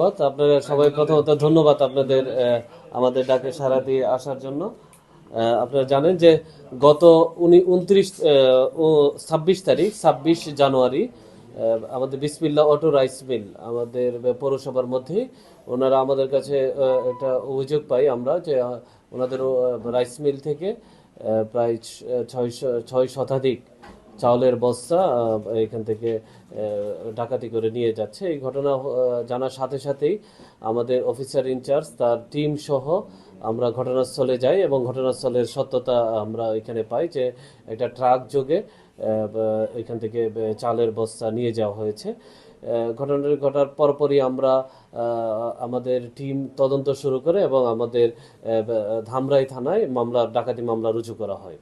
ধন্যবাদ আপনারা সবাই। প্রথমত ধন্যবাদ আপনাদের আমাদের ডাকে সাড়া দিয়ে আসার জন্য। আপনারা জানেন যে গত 26 জানুয়ারি আমাদের বিসমিল্লাহ অটো রাইস মিল আমাদের পৌরসভার মধ্যেই ওনারা আমাদের কাছে একটা অভিযোগ পাই আমরা যে ওনাদের রাইস মিল থেকে প্রায় 6 শতাধিক চাউলের বস্তা এখান থেকে ডাকাতি করে নিয়ে যাচ্ছে। এই ঘটনা জানার সাথে সাথেই আমাদের অফিসার ইনচার্জ তার টিম সহ আমরা ঘটনাস্থলে যাই এবং ঘটনাস্থলের সত্যতা আমরা এখানে পাই যে একটা ট্রাক যোগে এখান থেকে চালের বস্তা নিয়ে যাওয়া হয়েছে। ঘটনাটি ঘটার পরপরই আমরা আমাদের টিম তদন্ত শুরু করে এবং আমাদের ধামরাই থানায় ডাকাতি মামলা রুজু করা হয়।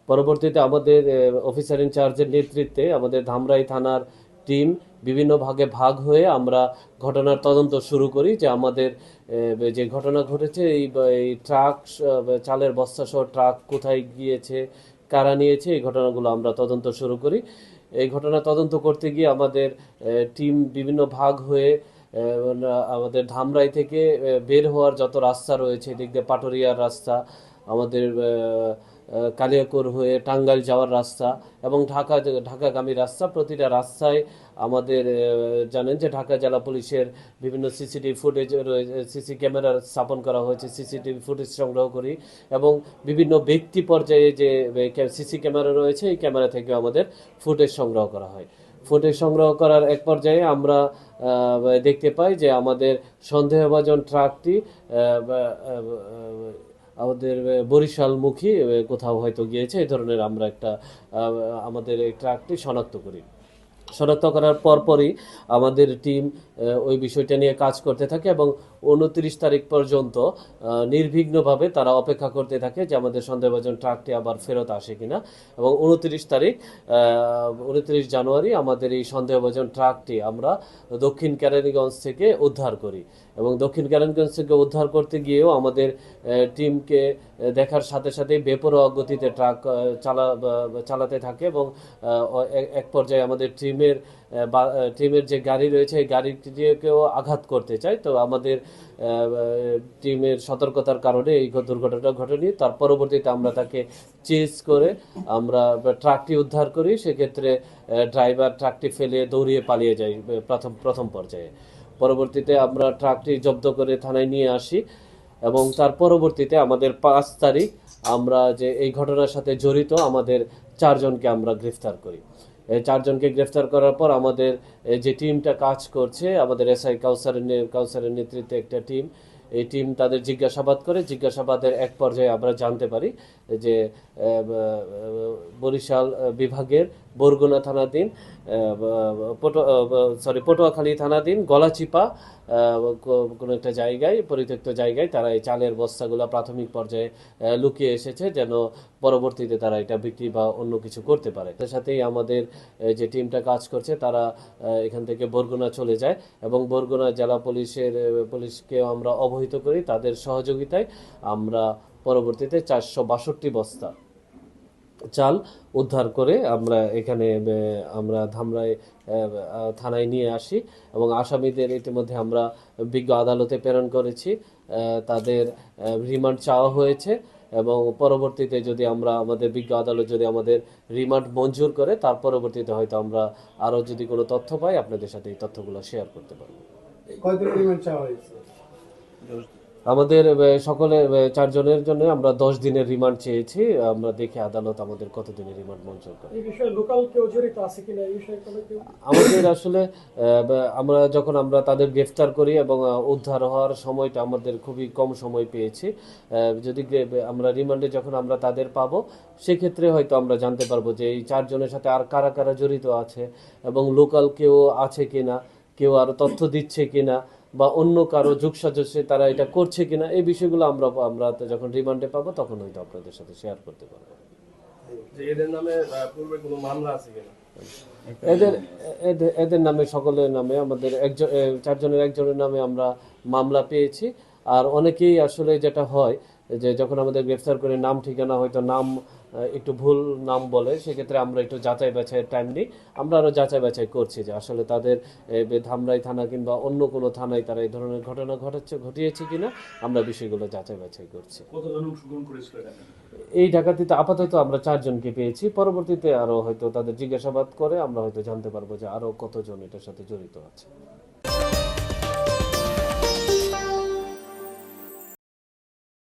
পরবর্তীতে আমাদের অফিসার ইনচার্জের নেতৃত্বে আমাদের ধামরাই থানার টিম বিভিন্ন ভাগে ভাগ হয়ে আমরা ঘটনার তদন্ত শুরু করি যে আমাদের যে ঘটনা ঘটেছে এই ট্রাক চালের বস্তা সহ ট্রাক কোথায় গিয়েছে, কারা নিয়েছে, এই ঘটনাগুলো আমরা তদন্ত শুরু করি। এই ঘটনা তদন্ত করতে গিয়ে আমাদের টিম বিভিন্ন ভাগ হয়ে আমাদের ধামরাই থেকে বের হওয়ার যত রাস্তা রয়েছে, এদিক দিয়ে পাটুরিয়ার রাস্তা, আমাদের কালিয়াকৈর হয়ে টাঙ্গাইল যাওয়ার রাস্তা এবং ঢাকাগামী রাস্তা, প্রতিটা রাস্তায় আমাদের জানেন যে ঢাকা জেলা পুলিশের বিভিন্ন সিসিটিভি ফুটেজ রয়েছে, সিসি ক্যামেরা স্থাপন করা হয়েছে, সিসিটিভি ফুটেজ সংগ্রহ করি এবং বিভিন্ন ব্যক্তি পর্যায়ে যে সিসি ক্যামেরা রয়েছে এই ক্যামেরা থেকে আমাদের ফুটেজ সংগ্রহ করা হয়। ফুটেজ সংগ্রহ করার এক পর্যায়ে আমরা দেখতে পাই যে আমাদের সন্দেহভাজন ট্রাকটি আমাদের বরিশালমুখী কোথাও হয়তো গিয়েছে, এই ধরনের আমরা আমাদের এই ট্রাকটি শনাক্ত করি। শনাক্ত করার পরপরই আমাদের টিম ওই বিষয়টা নিয়ে কাজ করতে থাকে এবং 29 তারিখ পর্যন্ত নির্বিঘ্নভাবে তারা অপেক্ষা করতে থাকে যে আমাদের সন্দেহভাজন ট্রাকটি আবার ফেরত আসে কিনা। এবং 29 জানুয়ারি আমাদের এই সন্দেহভাজন ট্রাকটি আমরা দক্ষিণ কেরানীগঞ্জ থেকে উদ্ধার করি এবং দক্ষিণ কেরানীগঞ্জ থেকে উদ্ধার করতে গিয়েও আমাদের টিমকে দেখার সাথে সাথে বেপরোয়া গতিতে ট্রাক চালাতে থাকে এবং এক পর্যায়ে আমাদের টিমের যে গাড়ি রয়েছে এই গাড়িটিকেও আঘাত করতে চায়। তো আমাদের টিমের সতর্কতার কারণে এই দুর্ঘটনাটা ঘটেনি। তার পরবর্তীতে আমরা তাকে চেজ করে আমরা ট্রাকটি উদ্ধার করি। সেক্ষেত্রে ড্রাইভার ট্রাকটি ফেলে দৌড়িয়ে পালিয়ে যায় প্রথম পর্যায়ে। পরবর্তীতে আমরা ট্রাকটি জব্দ করে থানায় নিয়ে আসি এবং তার পরবর্তীতে আমাদের 5 তারিখ আমরা যে এই ঘটনার সাথে জড়িত আমাদের 4 জনকে আমরা গ্রেফতার করি। এই 4 জনকে গ্রেফতার করার পর আমাদের যে টিমটা কাজ করছে, আমাদের এসআই কাউসারের নেতৃত্বে একটা টিম, এই টিম তাদের জিজ্ঞাসাবাদ করে। জিজ্ঞাসাবাদের এক পর্যায়ে আমরা জানতে পারি যে বরিশাল বিভাগের বরগুনা থানাধীন পটুয়াখালী থানাধীন গলাচিপা কোনো একটা জায়গায়, পরিত্যক্ত জায়গায় তারা এই চালের বস্তাগুলো প্রাথমিক পর্যায়ে লুকিয়ে এসেছে যেন পরবর্তীতে তারা এটা বিক্রি বা অন্য কিছু করতে পারে। তার সাথেই আমাদের যে টিমটা কাজ করছে তারা এখান থেকে বরগুনা চলে যায় এবং বরগুনা জেলা পুলিশকেও আমরা অবহিত করি। তাদের সহযোগিতায় আমরা পরবর্তীতে 462 বস্তা চাল উদ্ধার করে আমরা ধামরাই থানায় নিয়ে আসি এবং আসামিদের ইতিমধ্যে আমরা বিজ্ঞ আদালতে প্রেরণ করেছি। তাদের রিমান্ড চাওয়া হয়েছে এবং পরবর্তীতে যদি আমাদের বিজ্ঞ আদালত যদি আমাদের রিমান্ড মঞ্জুর করে তার পরবর্তীতে হয়তো আমরা আরও যদি কোনো তথ্য পাই আপনাদের সাথে এই তথ্যগুলো শেয়ার করতে পারবো। আমাদের সকলের 4 জনের জন্য আমরা 10 দিনের রিমান্ড চেয়েছি। আমরা দেখি আদালত আমাদের কত দিনের রিমান্ড মঞ্জুর করে। এই বিষয়ে লোকাল কেউ জড়িত আছে কিনা এই বিষয়ে আমাদের আসলে আমরা তাদের গ্রেফতার করি এবং উদ্ধার হওয়ার সময়টা আমাদের খুবই কম সময় পেয়েছি। যদি আমরা রিমান্ডে যখন আমরা তাদের পাবো সেক্ষেত্রে হয়তো আমরা জানতে পারবো যে এই 4 জনের সাথে আর কারা কারা জড়িত আছে এবং লোকাল কেউ আছে কিনা, কেউ আরো তথ্য দিচ্ছে কিনা বা অন্য কারো যুগসাজশে তারা এটা করছে কিনা, এই বিষয়গুলো আমরা যখন রিমান্ডে পাবো তখন হয়তো আপনাদের সাথে শেয়ার করতে পারবো। এদের নামে পূর্বে কোনো মামলা আছে কিনা? এদের নামে সকলের নামে আমাদের 4 জনের একজনের নামে আমরা মামলা পেয়েছি। আর অনেকেই আসলে যেটা হয় যে যখন আমাদের গ্রেফতার করে নাম ঠিকানা হয়তো নাম একটু ভুল নাম বলে, সেক্ষেত্রে আমরা একটু যাচাই বাছাইয়ের টাইম নিই। আমরা আরও যাচাই বাছাই করছি যে আসলে তাদের ধামরাই থানা কিংবা অন্য কোনো থানায় তারা এই ধরনের ঘটনা ঘটিয়েছে কিনা, আমরা বিষয়গুলো যাচাই বাছাই করছি। কতজন অংশগ্রহণ করেছিল এখানে? এই ডাকাতিতে আপাতত আমরা 4 জনকে পেয়েছি। পরবর্তীতে আরো হয়তো তাদের জিজ্ঞাসাবাদ করে আমরা হয়তো জানতে পারবো যে আরো কতজন এটার সাথে জড়িত আছে।